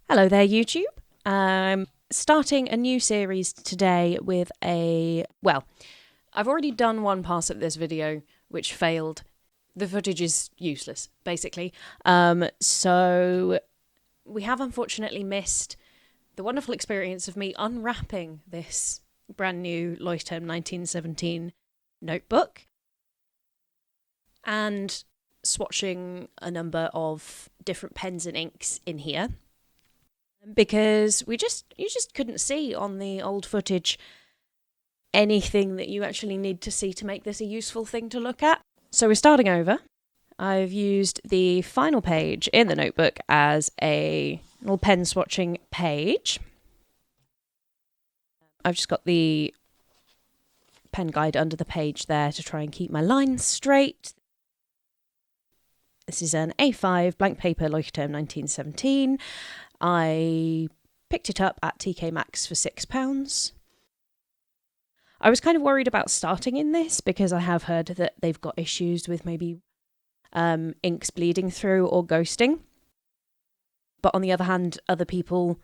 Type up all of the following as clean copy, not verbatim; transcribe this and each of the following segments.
Hello there, YouTube. I'm starting a new series today with I've already done one pass at this video, which failed. The footage is useless, basically. So we have unfortunately missed the wonderful experience of me unwrapping this brand new Leuchtturm 1917 notebook and swatching a number of different pens and inks in here, because you just couldn't see on the old footage anything that you actually need to see to make this a useful thing to look at. So we're starting over. I've used the final page in the notebook as a little pen swatching page. I've just got the pen guide under the page there to try and keep my lines straight. This is an A5 blank paper Leuchtturm 1917. I picked it up at TK Maxx for £6. I was kind of worried about starting in this because I have heard that they've got issues with maybe inks bleeding through or ghosting. But on the other hand, other people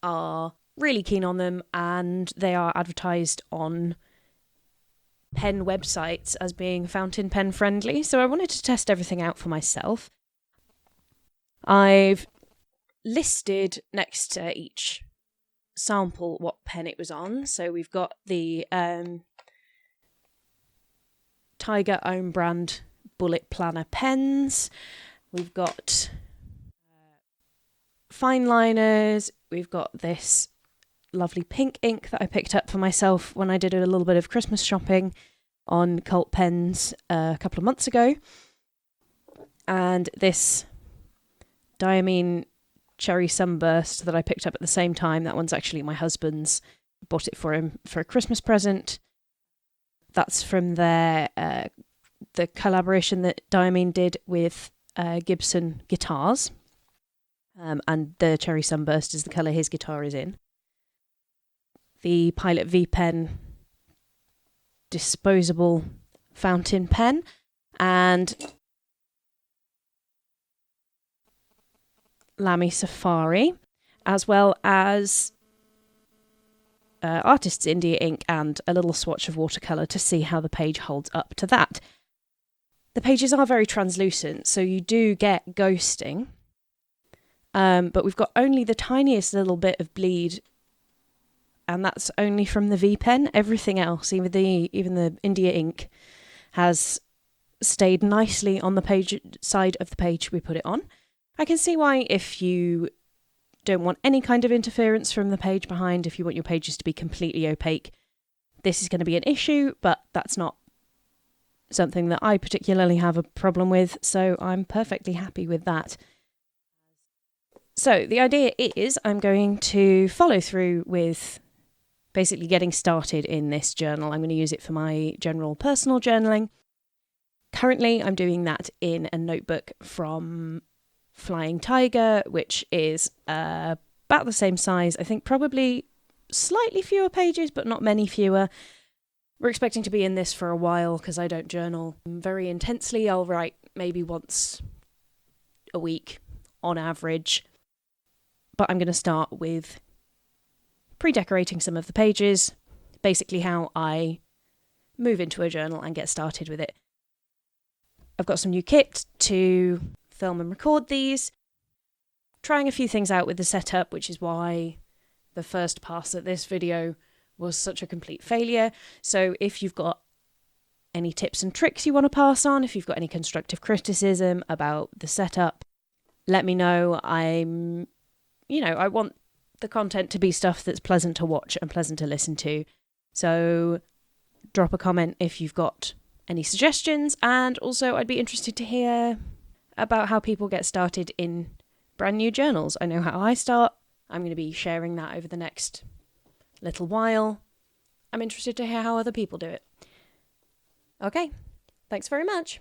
are really keen on them and they are advertised on pen websites as being fountain pen friendly. So I wanted to test everything out for myself. I've listed next to each sample what pen it was on. So we've got the Tiger own brand bullet planner pens. We've got fine liners. We've got this lovely pink ink that I picked up for myself when I did a little bit of Christmas shopping on Cult Pens a couple of months ago. And this Diamine Cherry Sunburst that I picked up at the same time. That one's actually my husband's. Bought it for him for a Christmas present. That's from their the collaboration that Diamine did with Gibson guitars. And the Cherry Sunburst is the colour his guitar is in. The Pilot V Pen disposable fountain pen, and Lamy Safari, as well as Artist's India ink and a little swatch of watercolour to see how the page holds up to that. The pages are very translucent, so you do get ghosting, but we've got only the tiniest little bit of bleed, and that's only from the V pen. Everything else, even the India ink, has stayed nicely on the page side of the page we put it on. I can see why, if you don't want any kind of interference from the page behind, if you want your pages to be completely opaque, this is going to be an issue, but that's not something that I particularly have a problem with, so I'm perfectly happy with that. So the idea is I'm going to follow through with basically getting started in this journal. I'm going to use it for my general personal journaling. Currently, I'm doing that in a notebook from Flying Tiger, which is about the same size. I think probably slightly fewer pages, but not many fewer. We're expecting to be in this for a while because I don't journal very intensely. I'll write maybe once a week on average. But I'm going to start with pre-decorating some of the pages, basically how I move into a journal and get started with it. I've got some new kit to film and record these, trying a few things out with the setup, which is why the first pass at this video was such a complete failure. So if you've got any tips and tricks you want to pass on, if you've got any constructive criticism about the setup, let me know. I want the content to be stuff that's pleasant to watch and pleasant to listen to. So drop a comment if you've got any suggestions, and also I'd be interested to hear about how people get started in brand new journals. I know how I start. I'm going to be sharing that over the next little while. I'm interested to hear how other people do it. Okay, thanks very much.